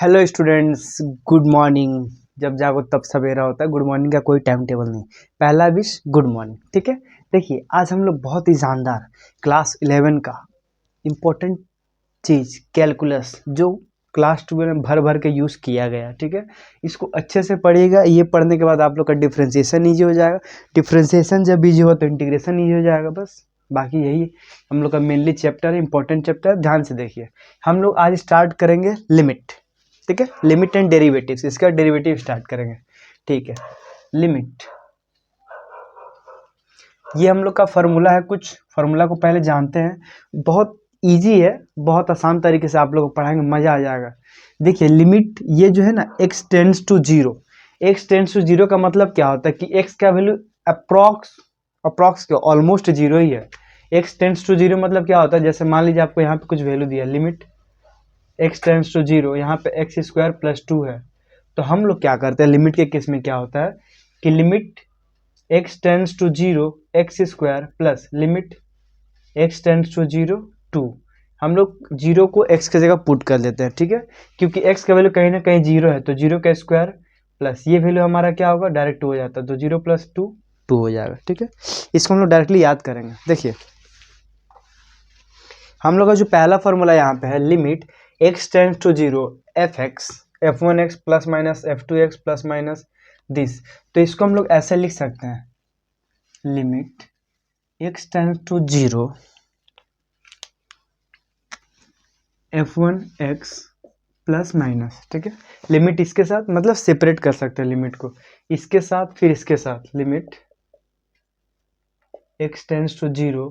Hello students, good morning. जब जागो तब सवेरा होता है। गुड मॉर्निंग का कोई टाइम टेबल नहीं। पहला विश गुड मॉर्निंग, ठीक है। देखिए, आज हम लोग बहुत ही शानदार क्लास 11 का इम्पोर्टेंट चीज़ कैलकुलस, जो क्लास 12 में भर भर के यूज़ किया गया, ठीक है, इसको अच्छे से पढ़िएगा। ये पढ़ने के बाद आप लोग का डिफ्रेंशिएशन ईजी हो जाएगा। डिफ्रेंशिएशन जब ईजी हो तो इंटीग्रेशन ईजी हो जाएगा। बस बाकी यही हम लोग का मेनली चैप्टर है, इंपॉर्टेंट चैप्टर। ध्यान से देखिए, हम लोग आज स्टार्ट करेंगे लिमिट, ठीक है। लिमिट एंड डेरिवेटिव्स, इसका डेरिवेटिव स्टार्ट करेंगे, ठीक है। लिमिट, ये हम लोग का फार्मूला है। कुछ फार्मूला को पहले जानते हैं। बहुत इजी है, बहुत आसान तरीके से आप लोग को पढ़ाएंगे, मजा आ जाएगा। देखिए, लिमिट ये जो है ना, x tends to zero. x tends to zero का मतलब क्या होता है कि x का वैल्यू अप्रॉक्स क्या ऑलमोस्ट जीरो ही है। x टेंड्स टू जीरो मतलब क्या होता है, जैसे मान लीजिए आपको यहाँ पे कुछ वैल्यू दिया, limit x tends to zero, यहाँ पे एक्स स्क्वायर प्लस 2 है। तो हम लोग क्या करते हैं, लिमिट के केस में क्या होता है कि limit x tends to zero x square plus limit x tends to zero 2, हम लोग जीरो को x की जगह पुट कर देते हैं, ठीक है। क्योंकि x का वैल्यू कहीं ना कहीं जीरो है, तो जीरो का स्क्वायर प्लस ये वैल्यू हमारा क्या होगा, डायरेक्ट 2 हो जाता है। तो जीरो प्लस 2 2 हो जाएगा, ठीक है। इसको हम लोग डायरेक्टली याद करेंगे। देखिए, हम लोग का जो पहला फॉर्मूला यहाँ पे है, limit x tends to zero f1x plus minus f2x plus minus this. तो इसको हम लोग ऐसे लिख सकते हैं, limit x tends to zero f1x plus minus, ठीक है। लिमिट इसके साथ, मतलब सेपरेट कर सकते हैं लिमिट को, इसके साथ फिर इसके साथ। Limit x tends to zero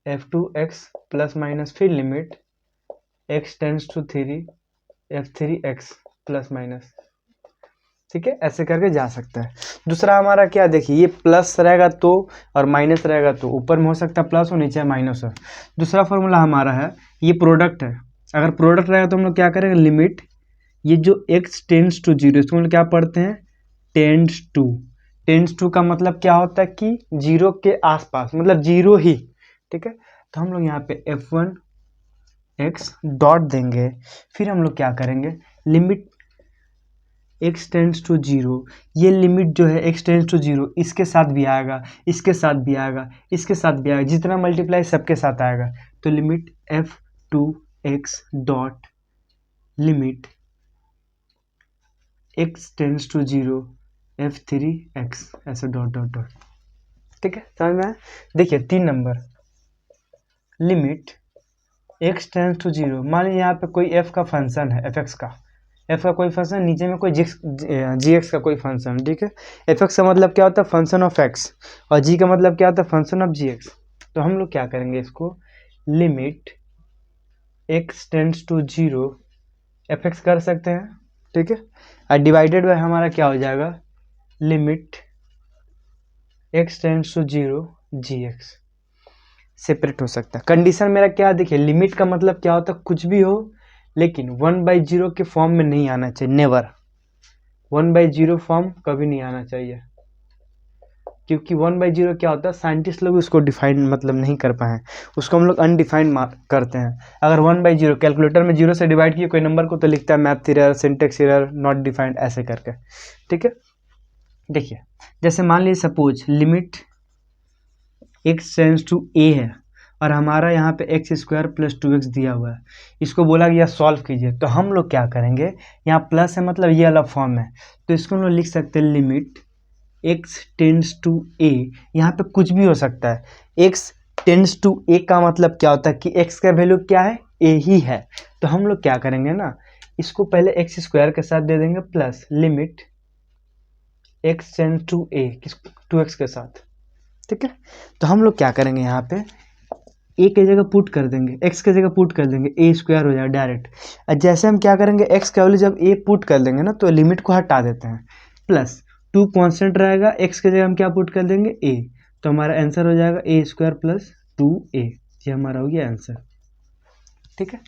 f2x plus minus, फिर limit x tends to three f3x plus minus, ठीक है। ऐसे करके जा सकता है। दूसरा हमारा क्या, देखिए, ये प्लस रहेगा तो और माइनस रहेगा तो ऊपर में हो सकता है प्लस हो, नीचे माइनस हो। दूसरा फॉर्मूला हमारा है, ये प्रोडक्ट है। अगर प्रोडक्ट रहेगा तो हम लोग क्या करेंगे, लिमिट ये जो x टेंड्स टू जीरो, इसको हम लोग क्या पढ़ते हैं, टेंड्स टू का मतलब क्या होता है कि जीरो के आसपास, मतलब जीरो ही, ठीक है। तो हम लोग यहाँ पे f1x डॉट देंगे, फिर हम लोग क्या करेंगे, limit x tends to zero, ये लिमिट जो है x टेंड्स टू जीरो, इसके साथ भी आएगा, इसके साथ भी आएगा, इसके साथ भी आएगा, जितना मल्टीप्लाई सबके साथ आएगा। तो limit f2x dot limit x tends to zero f3x, ऐसे डॉट डॉट डॉट, ठीक है। समझ में आया? देखिए 3 number, limit x tends to zero, मान लीजिए यहाँ पे कोई f का फंक्शन है, fx का, f का कोई फंक्शन, नीचे में कोई gx का कोई फंक्शन, ठीक है। fx का मतलब क्या होता है, फंक्शन ऑफ x, और g का मतलब क्या होता है, फंक्शन ऑफ gx। तो हम लोग क्या करेंगे, इसको limit x tends to zero fx कर सकते हैं, ठीक है। और डिवाइडेड बाय हमारा क्या हो जाएगा, limit x tends to zero gx। Separate हो सकता है। कंडीशन मेरा क्या, देखिए, लिमिट का मतलब क्या होता है, कुछ भी हो लेकिन 1/0 के फॉर्म में नहीं आना चाहिए। नेवर 1/0 फॉर्म कभी नहीं आना चाहिए, क्योंकि 1/0 क्या होता है, साइंटिस्ट लोग उसको डिफाइन मतलब नहीं कर पाए, उसको हम लोग अनडिफाइंड करते हैं। अगर 1/0 कैलकुलेटर में जीरो से डिवाइड किए कोई नंबर को, तो लिखता है math error, syntax error, not defined, ऐसे करके, ठीक है। देखिए, जैसे मान लीजिए suppose limit x tends to a है, और हमारा यहाँ पे एक्स स्क्वायर प्लस 2x दिया हुआ है, इसको बोला गया सॉल्व कीजिए। तो हम लोग क्या करेंगे, यहाँ प्लस है मतलब ये वाला फॉर्म है, तो इसको हम लोग लिख सकते हैं limit x tends to a। यहाँ पे कुछ भी हो सकता है, x टेंड्स टू a का मतलब क्या होता है कि x का वैल्यू क्या है, a ही है। तो हम लोग क्या करेंगे ना, इसको पहले एक्स स्क्वायर के साथ दे देंगे, plus limit x tends to a 2x के साथ, ठीक है। तो हम लोग क्या करेंगे, यहाँ पे a की जगह पुट कर देंगे, x की जगह पुट कर देंगे, a स्क्वायर हो जाएगा डायरेक्ट। और जैसे हम क्या करेंगे, x का वैल्यू जब a पुट कर देंगे ना, तो लिमिट को हटा देते हैं, प्लस 2 कांस्टेंट रहेगा, x की जगह हम क्या पुट कर देंगे, a। तो हमारा आंसर हो जाएगा a स्क्वायर प्लस 2a, ये हमारा हो गया आंसर, ठीक है।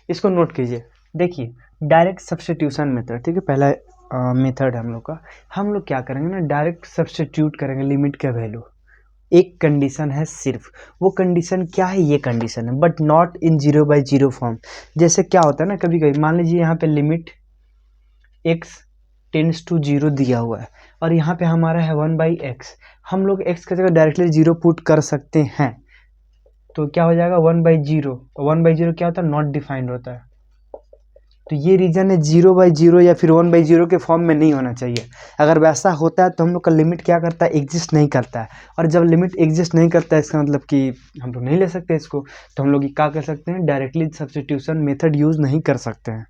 इसको नोट कीजिए। देखिए, डायरेक्ट सब्स्टिट्यूशन मेथड, ठीक है, पहला मेथड है हम लोग का। हम लोग क्या करेंगे ना, डायरेक्ट सब्स्टिट्यूट करेंगे लिमिट का वैल्यू एक कंडीशन है सिर्फ, वो कंडीशन क्या है, ये कंडीशन है, बट नॉट इन 0/0 फॉर्म। जैसे क्या होता है ना, कभी कभी मान लीजिए यहाँ पे लिमिट x टेंड्स टू 0 दिया हुआ है और यहाँ पे हमारा है 1/x, हम लोग x की जगह डायरेक्टली 0 पुट कर सकते हैं, तो क्या हो जाएगा 1/0। 1/0 क्या होता है, नॉट डिफाइंड होता है, तो ये रीजन है 0/0 या फिर 1/0 के फॉर्म में नहीं होना चाहिए। अगर वैसा होता है तो हम लोग का लिमिट क्या करता है, एग्जिस्ट नहीं करता है, और जब लिमिट एग्जिस्ट नहीं करता है इसका मतलब कि हम लोग नहीं ले सकते इसको, तो हम लोग क्या कर सकते हैं, डायरेक्टली सब्स्टिट्यूशन मेथड यूज़ नहीं कर सकते हैं।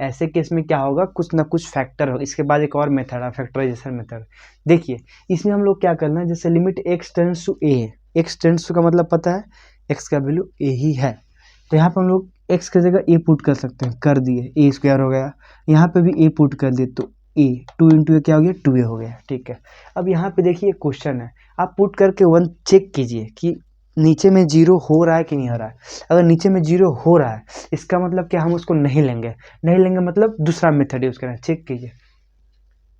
ऐसे केस में क्या होगा, कुछ ना कुछ फैक्टर हो, इसके बाद एक और मेथड है फैक्टराइजेशन मेथड। देखिए इसमें हम लोग क्या करना है, जैसे limit x tends to a है, x टेंड्स टू का मतलब पता है x का वैल्यू a ही है, तो यहाँ पर हम लोग x की जगह a पुट कर सकते हैं, कर दिए, a स्क्वायर हो गया, यहाँ पे भी a पुट कर दिए तो a 2 इंटू क्या हो गया, 2a हो गया, ठीक है। अब यहाँ पे देखिए क्वेश्चन है, आप पुट करके 1 चेक कीजिए कि नीचे में 0 हो रहा है कि नहीं हो रहा है। अगर नीचे में 0 हो रहा है इसका मतलब क्या, हम उसको नहीं लेंगे, नहीं लेंगे मतलब दूसरा मेथड यूज़ करें, चेक कीजिए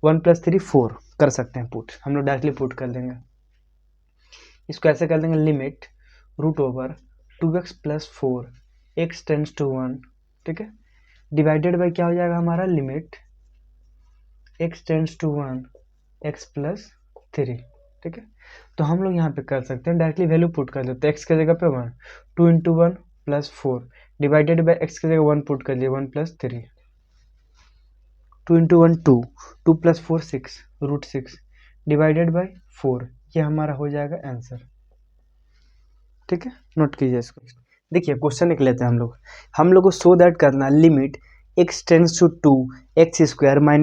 1 + 3 4 कर सकते हैं पुट, हम लोग डायरेक्टली पुट कर देंगे। इसको ऐसे कर देंगे, limit √2x + 4 x tends to 1, ठीक है, डिवाइडेड बाई क्या हो जाएगा हमारा, limit x tends to 1 x + 3, ठीक है। तो हम लोग यहाँ पे कर सकते हैं डायरेक्टली वैल्यू पुट कर देते हैं, x की जगह पे 1, 2 × 1 + 4 डिवाइडेड बाई x की जगह 1 पुट कर दिए, 1 + 3, 2 × 1 2, 2 + 4 6 √6 डिवाइडेड बाई 4, ये हमारा हो जाएगा आंसर, ठीक है। नोट कीजिए इसको। देखिए क्वेश्चन लिख लेते हैं हम लोग को शो दैट करना, limit x tends to 2x²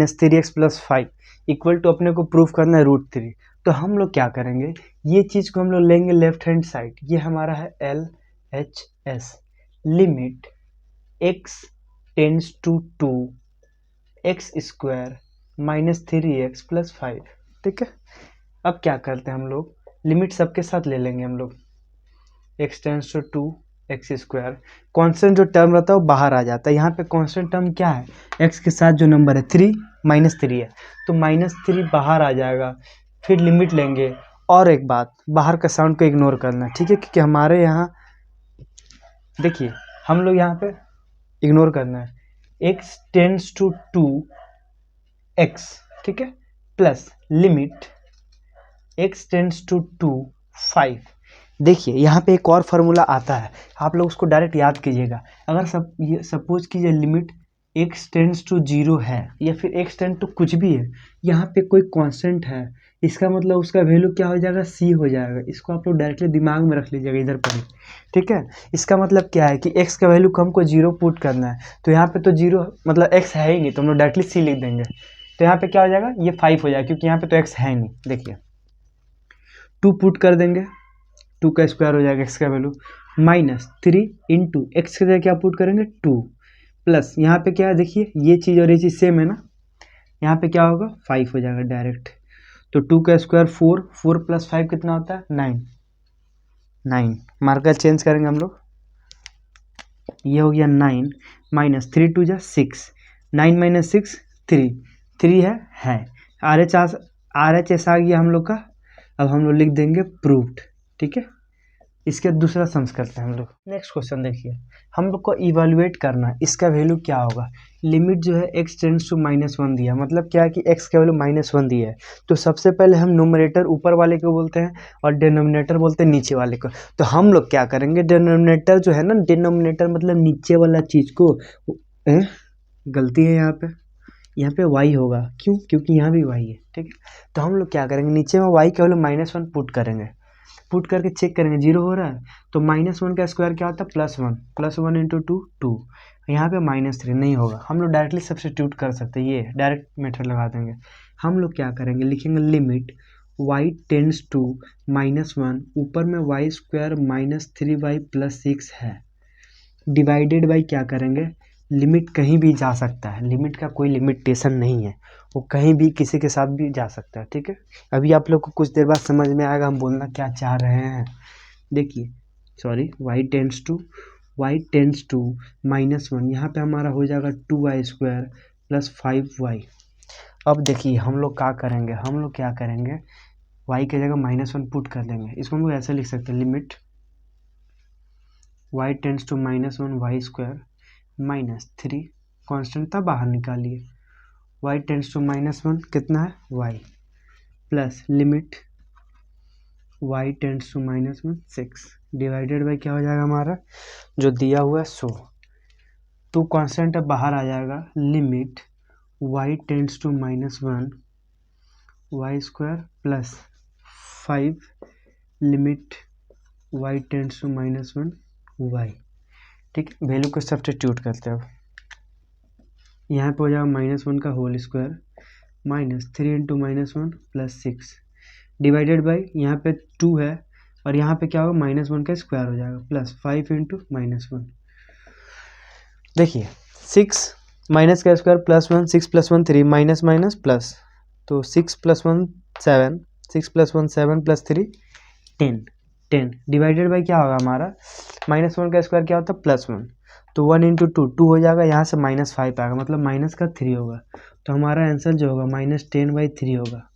- 3x + 5 equal to, अपने को प्रूफ करना है √3। तो हम लोग क्या करेंगे, ये चीज़ को हम लोग लेंगे लेफ्ट हैंड साइड, ये हमारा है LHS, limit x tends to 2x² - 3x + 5, ठीक है। अब क्या करते हैं हम लोग, लिमिट सबके साथ ले लेंगे हम लोग, x tends to 2x², constant जो टर्म रहता है वो बाहर आ जाता है, यहाँ पे कांस्टेंट टर्म क्या है, x के साथ जो नंबर है 3 -3 है, तो -3 बाहर आ जाएगा, फिर लिमिट लेंगे। और एक बात, बाहर का साउंड को इग्नोर करना, ठीक है, क्योंकि हमारे यहाँ देखिए हम लोग यहाँ पे इग्नोर करना है, x टेंड्स टू 2x, ठीक है, plus limit x tends to 5। देखिए यहाँ पे एक और फार्मूला आता है, आप लोग उसको डायरेक्ट याद कीजिएगा। अगर ये सपोज कीजिए लिमिट x टेंड्स टू 0 है या फिर x टेंड टू कुछ भी है, यहाँ पे कोई कांस्टेंट है, इसका मतलब उसका वैल्यू क्या हो जाएगा, c हो जाएगा। इसको आप लोग डायरेक्टली दिमाग में रख लीजिएगा इधर पर, ठीक है। इसका मतलब क्या है कि x का वैल्यू को हमको 0 पुट करना है, तो यहाँ पे तो 0 मतलब x है ही नहीं, तो हम लोग डायरेक्टली c लिख देंगे, तो यहाँ पे क्या हो जाएगा, ये 5 हो जाएगा, क्योंकि यहाँ पे तो x है नहीं। देखिए 2 पुट कर देंगे, 2 का स्क्वायर हो जाएगा x का वैल्यू, -3 इंटू एक्स के जगह क्या पुट करेंगे 2, प्लस यहाँ पे क्या है, देखिए ये चीज़ और ये चीज़ सेम है ना, यहाँ पे क्या होगा 5 हो जाएगा डायरेक्ट, तो 2 का स्क्वायर 4, 4 + 5 कितना होता है 9, मार्कर चेंज करेंगे हम लोग, ये हो गया 9 -3 2 जा 6, 9 - 6 3 है RHS आ गया हम लोग का। अब हम लोग लिख देंगे प्रूव्ड, ठीक है। इसके दूसरा सम्स करते हैं हम लोग। नेक्स्ट क्वेश्चन देखिए, हम लोग को इवैल्यूएट करना है इसका वैल्यू क्या होगा। लिमिट जो है x टेंड्स टू -1 दिया, मतलब क्या है कि x का वैल्यू -1 दिया है, तो सबसे पहले हम नोमिनेटर ऊपर वाले को बोलते हैं और डिनोमिनेटर बोलते हैं नीचे वाले को। तो हम लोग क्या करेंगे, डिनोमिनेटर जो है ना, डिनोमिनेटर मतलब नीचे वाला चीज़ को, गलती है यहाँ पे y होगा, क्यों, क्योंकि यहाँ भी y है, ठीक है। तो हम लोग क्या करेंगे, नीचे में y का वैल्यू -1 पुट करेंगे, पुट करके चेक करेंगे 0 हो रहा है, तो -1 का स्क्वायर क्या होता है +1 इंटू 2 2, यहाँ पे -3 नहीं होगा, हम लोग डायरेक्टली सब्स्टिट्यूट कर सकते हैं, ये डायरेक्ट मेथड लगा देंगे। हम लोग क्या करेंगे, लिखेंगे लिमिट y टेंड्स टू -1, ऊपर में y² - 3y + 6 है, डिवाइडेड बाई क्या करेंगे, लिमिट कहीं भी जा सकता है, लिमिट का कोई लिमिटेशन नहीं है, वो कहीं भी किसी के साथ भी जा सकता है, ठीक है। अभी आप लोग को कुछ देर बाद समझ में आएगा हम बोलना क्या चाह रहे हैं। देखिए सॉरी, y टेंड्स टू -1, यहाँ पे हमारा हो जाएगा 2y² + 5y। अब देखिए हम लोग क्या करेंगे, y की जगह -1 पुट कर देंगे। इसको हम लोग ऐसे लिख सकते हैं, limit y tends to -1 y square -3, constant था बाहर निकालिए, y टेंड्स टू -1 कितना है y, plus limit y tends to -1 6 divided by क्या हो जाएगा हमारा जो दिया हुआ है 100, तो कॉन्स्टेंट अब बाहर आ जाएगा, limit y tends to -1 y square plus 5 limit y tends to -1 y। ठीक है, वैल्यू को सब्स्टिट्यूट करते हैं। अब यहाँ पे हो जाएगा -1 का whole square -3 into -1 plus 6 divided by यहाँ पे 2 है और यहाँ पे क्या होगा -1 का स्क्वायर हो जाएगा प्लस 5 इंटू -1। देखिए 6 माइनस का square plus 1, 6 + 1 3 minus minus plus, तो 6 + 1 7, 6 + 1 7 + 3 10 डिवाइडेड बाई क्या होगा हमारा -1 का स्क्वायर क्या होता है +1, तो 1 इंटू 2 हो जाएगा, यहाँ से -5 आएगा मतलब माइनस का 3 होगा, तो हमारा आंसर जो होगा -10/3 होगा।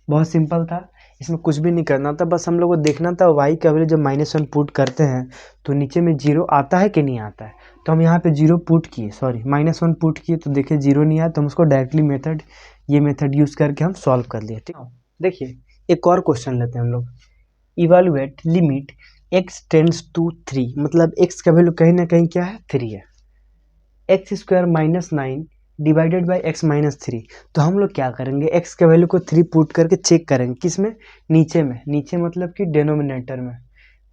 बहुत सिंपल था, इसमें कुछ भी नहीं करना था, बस हम लोग को देखना था y का वैल्यू जब -1 पुट करते हैं तो नीचे में 0 आता है कि नहीं आता है, तो हम यहाँ पे 0 पुट किए, सॉरी -1 पुट किए तो देखिए 0 नहीं आया, तो हम उसको डायरेक्टली ये मेथड यूज़ करके हम सॉल्व कर लिए। ठीक है, देखिए एक और क्वेश्चन लेते हैं हम लोग, evaluate limit x tends to 3, मतलब x का वैल्यू कहीं ना कहीं क्या है 3 है, x² -9 डिवाइडेड बाई x -3, तो हम लोग क्या करेंगे x के वैल्यू को 3 पुट करके चेक करेंगे, किस में, नीचे मतलब कि डिनोमिनेटर में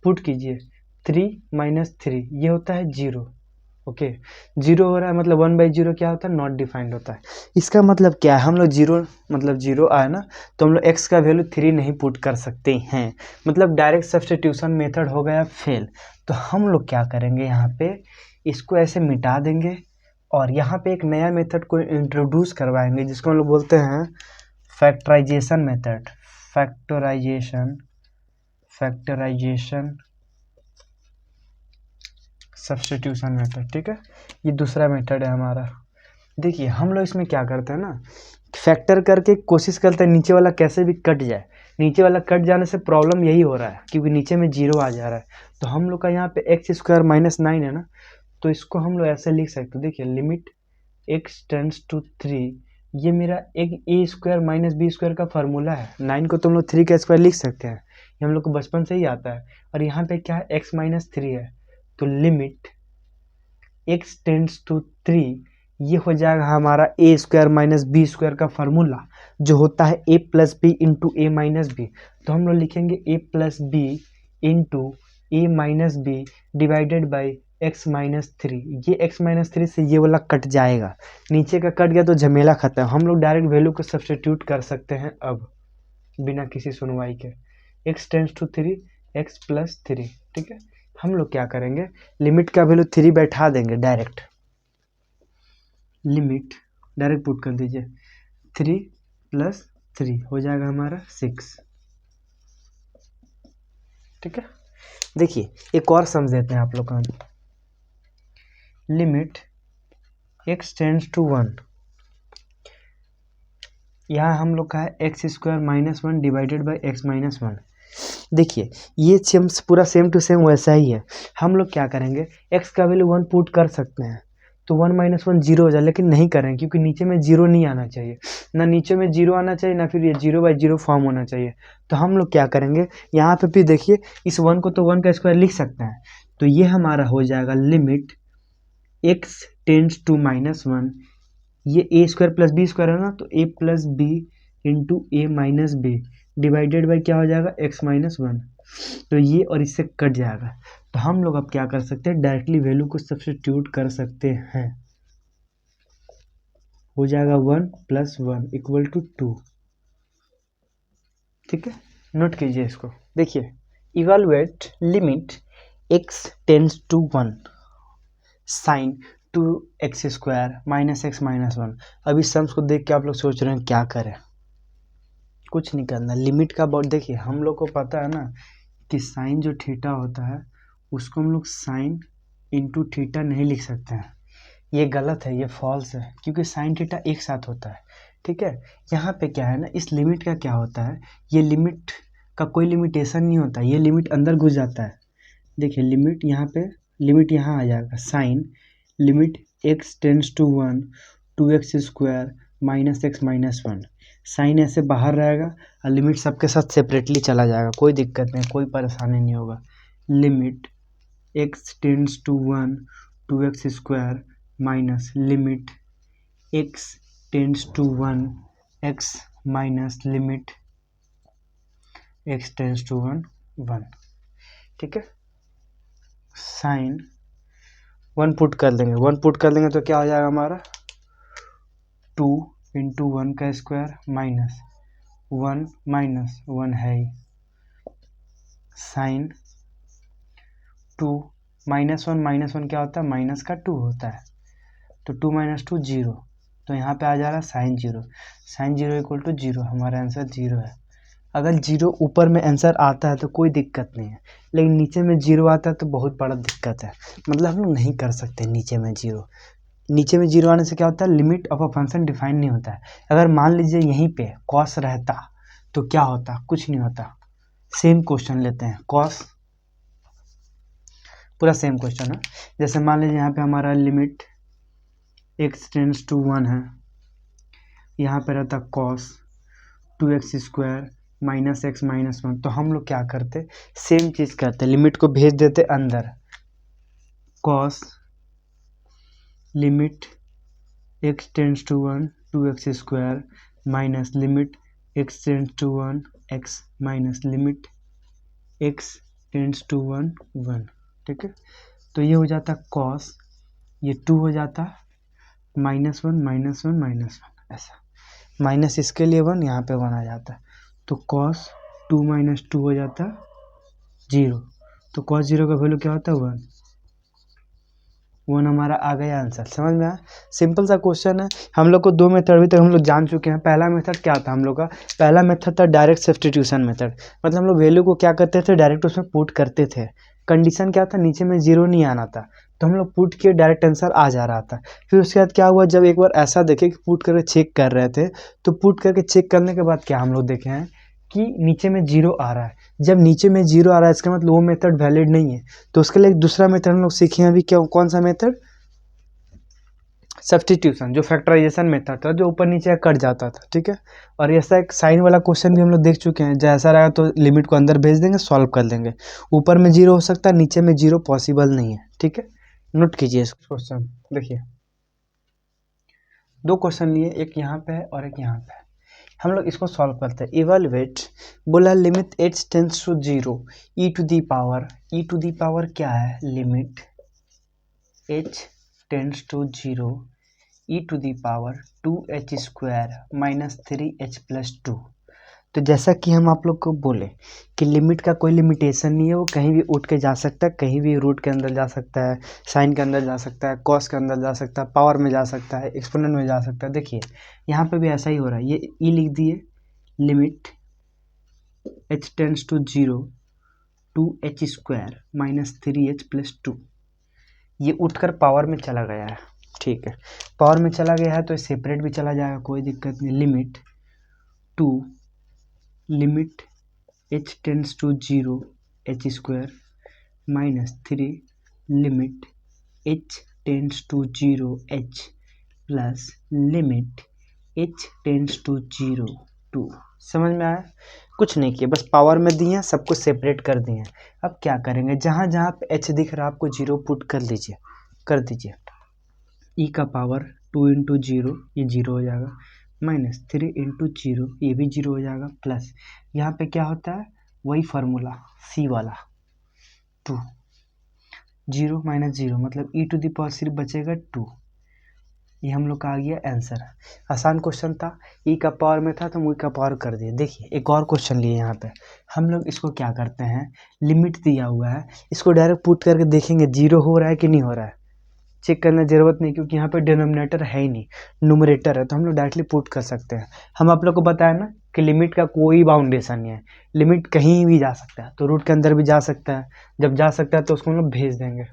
पुट कीजिए, 3 - 3 ये होता है 0, ओके 0 हो रहा है मतलब 1/0 क्या होता है नॉट डिफाइंड होता है। इसका मतलब क्या है, हम लोग 0 मतलब 0 आए ना, तो हम लोग x का वैल्यू 3 नहीं पुट कर सकते हैं, मतलब डायरेक्ट सब्स्टिट्यूशन मेथड हो गया फेल। तो हम लोग क्या करेंगे, यहाँ पे इसको ऐसे मिटा देंगे और यहाँ पे एक नया मेथड को इंट्रोड्यूस करवाएंगे जिसको हम लोग बोलते हैं factorization method, factorization substitution method. ठीक है, ये दूसरा मेथड है हमारा। देखिए हम लोग इसमें क्या करते हैं ना, फैक्टर करके कोशिश करते हैं नीचे वाला कैसे भी कट जाए, नीचे वाला कट जाने से प्रॉब्लम यही हो रहा है क्योंकि नीचे में 0 आ जा रहा है, तो हम लोग का यहाँ पे x² -9 है ना, तो इसको हम लोग ऐसे लिख सकते हैं, देखिए लिमिट x टेंड्स टू 3, ये मेरा एक a² - b² का फार्मूला है, 9 को तुम लोग 3 का स्क्वायर लिख सकते हैं, ये हम लोग को बचपन से ही आता है, और यहाँ पे क्या है x -3 है, तो लिमिट x टेंड्स टू 3 ये हो जाएगा हमारा a² - b² का फार्मूला जो होता है a + b into a - b, तो हम लोग लिखेंगे a + b into a - b divided by x -3, ये x -3 से ये वाला कट जाएगा, नीचे का कट गया तो झमेला खत्म, हम लोग डायरेक्ट वैल्यू को सब्स्टिट्यूट कर सकते हैं अब बिना किसी सुनवाई के, x टेंड्स टू 3 x + 3। ठीक है, हम लोग क्या करेंगे, लिमिट का वैल्यू 3 बैठा देंगे, डायरेक्ट लिमिट डायरेक्ट पुट कर दीजिए, 3 + 3 हो जाएगा हमारा 6। ठीक है, देखिए एक और समझ देते हैं आप लोग का, लिमिट x टेंड्स टू 1, यहाँ हम लोग का है x² -1 डिवाइडेड बाई x -1। देखिए ये पूरा सेम टू सेम वैसा ही है, हम लोग क्या करेंगे x का वैल्यू 1 पुट कर सकते हैं तो 1 - 1 0 हो जाए, लेकिन नहीं करें क्योंकि नीचे में 0 नहीं आना चाहिए, ना नीचे में 0 आना चाहिए ना फिर ये 0/0 फॉर्म होना चाहिए, तो हम लोग क्या करेंगे यहाँ पे भी देखिए इस 1 को तो 1 का स्क्वायर लिख सकते हैं, तो ये हमारा हो जाएगा लिमिट x टेंड्स टू -1, ये a² + b² है ना, तो a + b into a - b divided by क्या हो जाएगा x -1, तो ये और इससे कट जाएगा, तो हम लोग अब क्या कर सकते हैं डायरेक्टली वैल्यू को सब्स्टिट्यूट कर सकते हैं, हो जाएगा 1 + 1 = 2। ठीक है, नोट कीजिए इसको, देखिए evaluate limit x tends to 1 sin 2x² -x -1। अभी सम्स को देख के आप लोग सोच रहे हैं क्या करें, कुछ नहीं करना, लिमिट का बहुत देखिए हम लोग को पता है ना कि साइन जो थीटा होता है उसको हम लोग साइन इंटू थीटा नहीं लिख सकते हैं, ये गलत है, ये फॉल्स है, क्योंकि साइन थीटा एक साथ होता है, ठीक है। यहाँ पे क्या है ना, इस लिमिट का क्या होता है, ये लिमिट का कोई लिमिटेशन नहीं होता, ये लिमिट अंदर घुस जाता है। देखिए लिमिट यहाँ पे, लिमिट यहाँ आ जाएगा sine limit x tends to 1 2x square minus x minus 1, sine ऐसे बाहर रहेगा और लिमिट सबके साथ सेपरेटली चला जाएगा, कोई दिक्कत नहीं, कोई परेशानी नहीं होगा। Limit x tends to 1 2x square minus limit x tends to 1 x minus limit x tends to 1 1, ठीक है। साइन 1 पुट कर देंगे, 1 पुट कर देंगे तो क्या हो जाएगा हमारा 2 इंटू 1 का स्क्वायर माइनस 1 है ही, साइन 2 -1 क्या होता है, माइनस का 2 होता है, तो 2 - 2 0, तो यहाँ पे आ जा रहा है साइन 0, साइन 0 इक्वल टू 0, हमारा आंसर 0 है। अगर 0 ऊपर में आंसर आता है तो कोई दिक्कत नहीं है, लेकिन नीचे में 0 आता है तो बहुत बड़ा दिक्कत है, मतलब हम लोग नहीं कर सकते नीचे में 0। नीचे में 0 आने से क्या होता है, limit of a function define नहीं होता है। अगर मान लीजिए यहीं पे कॉस रहता तो क्या होता, कुछ नहीं होता। सेम क्वेश्चन लेते हैं, कॉस पूरा सेम क्वेश्चन है। जैसे मान लीजिए यहाँ पे हमारा लिमिट x टेंड्स टू 1 है, यहाँ पे रहता cos 2x square minus x minus 1, तो हम लोग क्या करते, सेम चीज़ करते, लिमिट को भेज देते अंदर, cos limit x tends to 1 2x square minus limit x tends to 1 x minus limit x tends to 1 1, ठीक है। तो ये हो जाता कॉस, ये 2 हो जाता -1 ऐसा, माइनस इसके लिए 1, यहाँ पे 1 आ जाता है, तो कॉस 2 - 2 हो जाता 0, तो कॉस 0 का वैल्यू क्या होता है 1 हमारा आ गया आंसर। समझ में आया, सिंपल सा क्वेश्चन है। हम लोग को 2 मेथड अभी तक हम लोग जान चुके हैं। पहला मेथड क्या था हम लोग का, पहला मेथड था डायरेक्ट सब्स्टिट्यूशन मेथड, मतलब हम लोग वैल्यू को क्या करते थे, डायरेक्ट उसमें पुट करते थे। कंडीशन क्या था, नीचे में 0 नहीं आना था, तो हम लोग पुट किए, डायरेक्ट आंसर आ जा रहा था। फिर उसके बाद क्या हुआ, जब एक बार ऐसा देखे कि पुट करके चेक कर रहे थे, तो पुट करके चेक करने के बाद क्या हम लोग देखे हैं कि नीचे में 0 आ रहा है। जब नीचे में 0 आ रहा है इसका मतलब वो मेथड वैलिड नहीं है, तो उसके लिए दूसरा मेथड हम लोग सीखे हैं अभी। क्या, कौन सा मेथड, सब्स्टिट्यूशन, जो फैक्टराइजेशन मेथड था, जो ऊपर नीचे कट जाता था, ठीक है। और ऐसा एक साइन वाला क्वेश्चन भी हम लोग देख चुके हैं, जैसा रहेगा तो लिमिट को अंदर भेज देंगे, सॉल्व कर देंगे। ऊपर में 0 हो सकता है, नीचे में 0 पॉसिबल नहीं है, ठीक है। नोट कीजिए इस क्वेश्चन, देखिए 2 क्वेश्चन लिए, एक यहाँ पे है और एक यहाँ पे है। हम लोग इसको सॉल्व करते हैं। इवेलुएट, बोला limit h tends to 0 e to the power क्या है, limit h tends to 0 e to the power 2h square minus 3h plus 2। तो जैसा कि हम आप लोग को बोले कि लिमिट का कोई लिमिटेशन नहीं है, वो कहीं भी उठ के जा सकता है, कहीं भी रूट के अंदर जा सकता है, साइन के अंदर जा सकता है, कॉस के अंदर जा सकता है, पावर में जा सकता है, एक्सपोनेंट में जा सकता है। देखिए यहाँ पे भी ऐसा ही हो रहा है, ये ई लिख दिए, limit h tends to 0 2h square minus 3h plus 2, ये उठकर पावर में चला गया है, ठीक है। पावर में चला गया है तो सेपरेट भी चला जाएगा, कोई दिक्कत नहीं। Limit 2 limit h tends to 0 h square minus 3 limit h tends to 0 h plus limit h tends to 0 2। समझ में आया, कुछ नहीं किया, बस पावर में दिए हैं, सबको सेपरेट कर दिए हैं। अब क्या करेंगे, जहाँ जहाँ पे h दिख रहा है आपको 0 पुट कर लीजिए, कर दीजिए। e का पावर 2 इंटू 0, ये 0 हो जाएगा, माइनस 3 इंटू 0, ये भी 0 हो जाएगा, प्लस यहाँ पे क्या होता है, वही फार्मूला c वाला 2, 0 - 0 मतलब e टू दी पावर सिर्फ बचेगा 2। ये हम लोग का आ गया आंसर। आसान क्वेश्चन था, ई का पावर में था तो हम ई का पावर कर दिए। देखिए एक और क्वेश्चन लिए यहाँ पे, हम लोग इसको क्या करते हैं, लिमिट दिया हुआ है, इसको डायरेक्ट पुट करके देखेंगे 0 हो रहा है कि नहीं हो रहा है। चेक करने की जरूरत नहीं, क्योंकि यहाँ पे डिनोमिनेटर है ही नहीं, न्यूमरेटर है, तो हम लोग डायरेक्टली पुट कर सकते हैं। हम आप लोग को बताया ना कि लिमिट का कोई बाउंडेशन नहीं है, लिमिट कहीं भी जा सकता है, तो रूट के अंदर भी जा सकता है। जब जा सकता है तो उसको हम लोग भेज देंगे,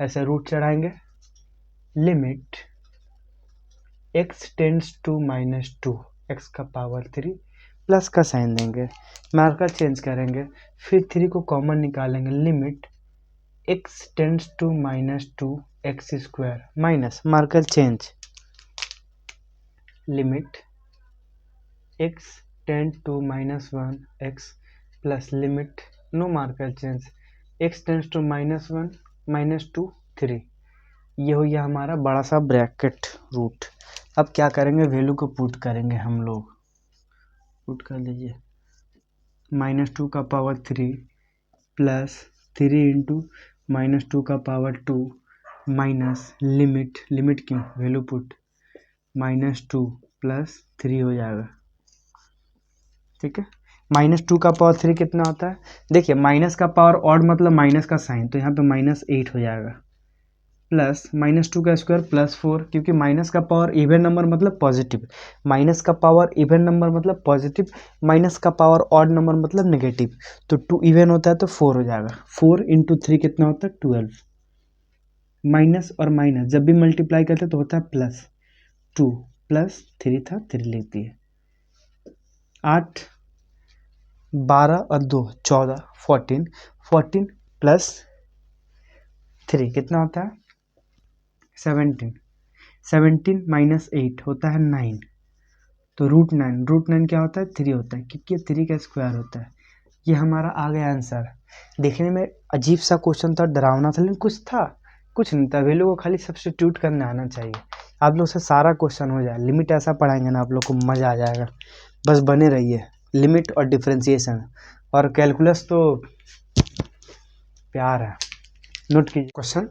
ऐसे रूट चढ़ाएंगे, limit x tends to -2 x का पावर 3 प्लस का साइन देंगे, मार्कर चेंज करेंगे, फिर 3 को कॉमन निकालेंगे, limit x tends to -2 x square minus marker change, limit x tend to -1 x plus limit no marker change x tends to -1 -2 3। ये हो गया हमारा बड़ा सा ब्रैकेट रूट। अब क्या करेंगे, वैल्यू को पुट करेंगे हम लोग, पुट कर लीजिए, -2 का पावर 3 प्लस 3 इंटू -2 का पावर 2 माइनस लिमिट क्यों, वैल्यू पुट -2 प्लस 3 हो जाएगा, ठीक है। -2 का पावर 3 कितना होता है, देखिए माइनस का पावर ऑड मतलब माइनस का साइन, तो यहाँ पे -8 हो जाएगा, प्लस -2 का स्क्वायर +4, क्योंकि माइनस का पावर इवन नंबर मतलब पॉजिटिव, माइनस का पावर इवन नंबर मतलब पॉजिटिव, माइनस का पावर ऑड नंबर मतलब नेगेटिव, तो 2 इवन होता है तो 4 हो जाएगा, 4 इंटू 3 कितना होता है 12, माइनस और माइनस जब भी मल्टीप्लाई करते हैं तो होता है +2 प्लस 3 था 3 लिख दिए, 8 12 और 2 14 14 प्लस 3 कितना होता है 17 17 माइनस 8 होता है 9, तो √9 क्या होता है 3 होता है, क्योंकि ये 3 का स्क्वायर होता है। ये हमारा आ गया आंसर। देखने में अजीब सा क्वेश्चन था, डरावना था, लेकिन कुछ नहीं था, वैल्यू को खाली सब्स्टिट्यूट करने आना चाहिए, आप लोग से सारा क्वेश्चन हो जाए। लिमिट ऐसा पढ़ाएंगे ना आप लोग को मज़ा आ जाएगा, बस बने रहिए। लिमिट और डिफ्रेंसिएशन और कैलकुलस तो प्यार है। नोट कीजिए क्वेश्चन,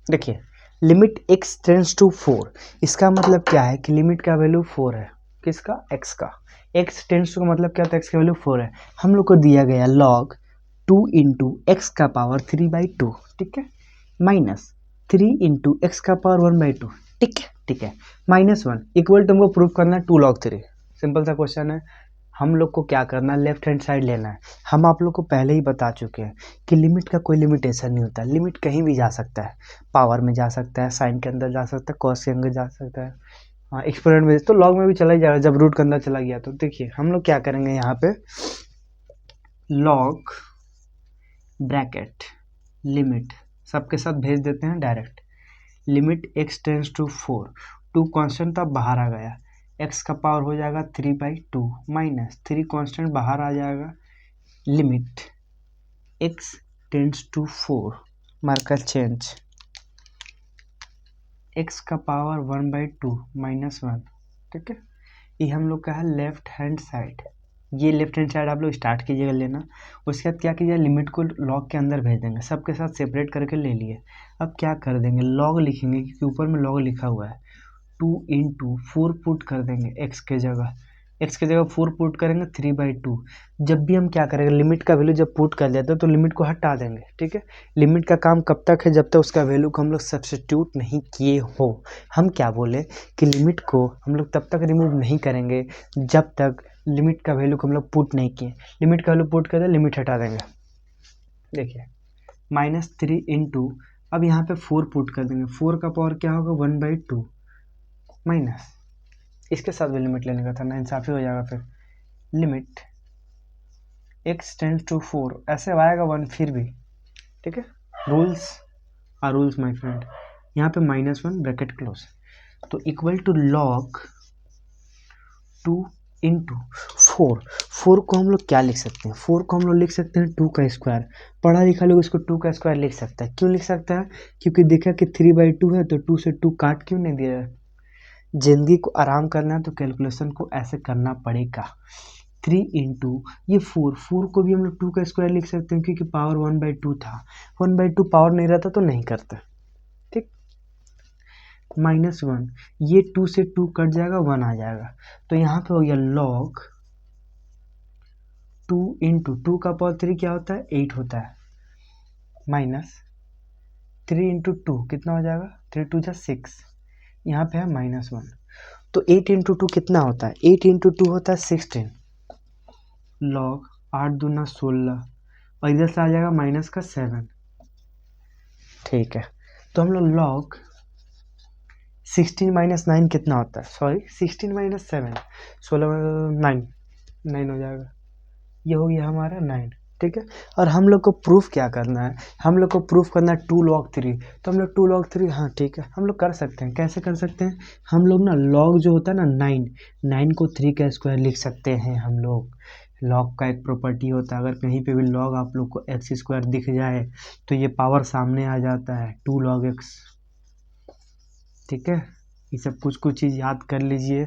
देखिए लिमिट x टेंड्स टू 4, इसका मतलब क्या है कि लिमिट का वैल्यू 4 है, किसका, x का, x टेंड्स टू का मतलब क्या होता है, x का वैल्यू 4 है, हम लोग को दिया गया log 2 इंटू एक्स का पावर 3/2, ठीक है, माइनस 3 इंटू एक्स का पावर 1/2, ठीक है, -1 इक्वल टू हमको प्रूफ करना है 2 log 3, सिंपल सा क्वेश्चन है। हम लोग को क्या करना है, लेफ्ट हैंड साइड लेना है। हम आप लोग को पहले ही बता चुके हैं कि लिमिट का कोई लिमिटेशन नहीं होता, लिमिट कहीं भी जा सकता है, पावर में जा सकता है, साइन के अंदर जा सकता है, कॉस के अंदर जा सकता है, हाँ एक्सपोनेंट में, तो लॉग में भी चला ही जाएगा जब रूट के अंदर चला गया। तो देखिए हम लोग क्या करेंगे, यहाँ पे लॉग ब्रैकेट लिमिट सबके साथ भेज देते हैं direct, limit x tends to 4, 2 constant था बाहर आ गया, x का पावर हो जाएगा 3/2 माइनस 3 कांस्टेंट बाहर आ जाएगा, limit x tends to 4 marker change x का पावर 1/2 -1, ठीक है। ये हम लोग का है लेफ्ट हैंड साइड, ये लेफ्ट हैंड साइड आप लोग स्टार्ट कीजिएगा लेना। उसके बाद क्या कीजिए, लिमिट को लॉग के अंदर भेज देंगे, सबके साथ सेपरेट करके ले लिए। अब क्या कर देंगे, लॉग लिखेंगे क्योंकि ऊपर में लॉग लिखा हुआ है, 2 इंटू 4 पुट कर देंगे x के जगह, 4 पुट करेंगे 3/2। जब भी हम क्या करेंगे, लिमिट का वैल्यू जब पुट कर देते हैं तो लिमिट को हटा देंगे, ठीक है। लिमिट का काम कब तक है, जब तक उसका वैल्यू को हम लोग सब्स्टिट्यूट नहीं किए हो। हम क्या बोले कि लिमिट को हम लोग तब तक रिमूव नहीं करेंगे जब तक लिमिट का वैल्यू को हम लोग पुट नहीं किए। लिमिट का वैल्यू पुट कर दे, लिमिट हटा देंगे, देखिए -3 इंटू, अब यहाँ पे 4 पुट कर देंगे, 4 का पावर क्या होगा 1/2 माइनस, इसके साथ भी लिमिट लेने का था ना, इंसाफी हो जाएगा फिर, लिमिट x टेंड्स टू 4, ऐसे आएगा 1 फिर भी, ठीक है, rules are rules my friend. यहाँ पे -1 ब्रैकेट क्लोज, तो इक्वल टू लॉग 2 इंटू 4 को हम लोग क्या लिख सकते हैं, 4 को हम लोग लिख सकते हैं 2 का स्क्वायर, पढ़ा लिखा लोग इसको 2 का स्क्वायर लिख सकता है। क्यों लिख सकता है, क्योंकि देखा कि 3/2 है तो 2 से 2 काट क्यों नहीं दिया है। जिंदगी को आराम करना है तो कैलकुलेशन को ऐसे करना पड़ेगा। 3 इंटू ये 4 को भी हम लोग 2 का स्क्वायर लिख सकते हैं, क्योंकि पावर 1/2 था, 1/2 पावर नहीं रहता तो नहीं करते, ठीक, -1, ये 2 से 2 कट जाएगा, 1 आ जाएगा, तो यहाँ पे हो गया log 2 इंटू 2 का पावर 3 क्या होता है 8 होता है, माइनस 3 इंटू 2 कितना हो जाएगा, 3 2 जा 6, यहाँ पे है -1, तो 8 इंटू 2 कितना होता है, 8 इंटू 2 होता है 16, log 8 दूना 16, और इधर से आ जाएगा माइनस का 7, ठीक है। तो हम लोग log 16 माइनस 9 कितना होता है, सॉरी 16 माइनस 7 16 9 हो जाएगा, ये हो गया हमारा 9, ठीक है। और हम लोग को प्रूफ क्या करना है, हम लोग को प्रूफ करना है 2 log 3, तो हम लोग 2 log 3, हाँ ठीक है हम लोग कर सकते हैं। कैसे कर सकते हैं, हम लोग ना log जो होता है ना 9 को 3 का स्क्वायर लिख सकते हैं हम लोग। log का एक प्रॉपर्टी होता है, अगर कहीं पे भी log आप लोग को x स्क्वायर दिख जाए तो ये पावर सामने आ जाता है 2 log x, ठीक है। ये सब कुछ चीज़ याद कर लीजिए,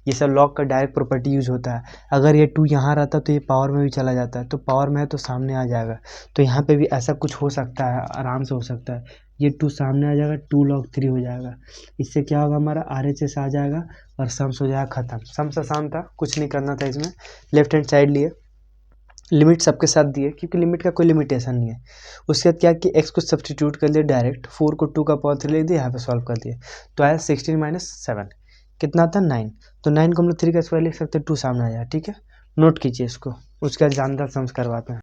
ये सब लॉग का डायरेक्ट प्रॉपर्टी यूज होता है। अगर ये 2 यहाँ रहता तो ये पावर में भी चला जाता है, तो पावर में है तो सामने आ जाएगा, तो यहाँ पे भी ऐसा कुछ हो सकता है, आराम से हो सकता है। ये 2 सामने आ जाएगा, 2 log 3 हो जाएगा। इससे क्या होगा, हमारा RHS आ जाएगा और सम्स हो जाएगा ख़त्म। सम्स आसान था, कुछ नहीं करना था इसमें। लेफ्ट हैंड साइड लिए, लिमिट सबके साथ दिए क्योंकि लिमिट का कोई लिमिटेशन नहीं है। उसके बाद क्या कि x को सब्सटीट्यूट कर दिया डायरेक्ट, 4 को 2 का पावर 3 ले दिया, यहाँ पे सॉल्व कर दिए, तो आया 16 माइनस 7 कितना था 9, तो 9 को हम लोग 3 का स्क्वायर लिख सकते हैं, 2 सामने आ जाए, ठीक है। नोट कीजिए इसको, उसके बाद जानदार सम्स करवाते हैं।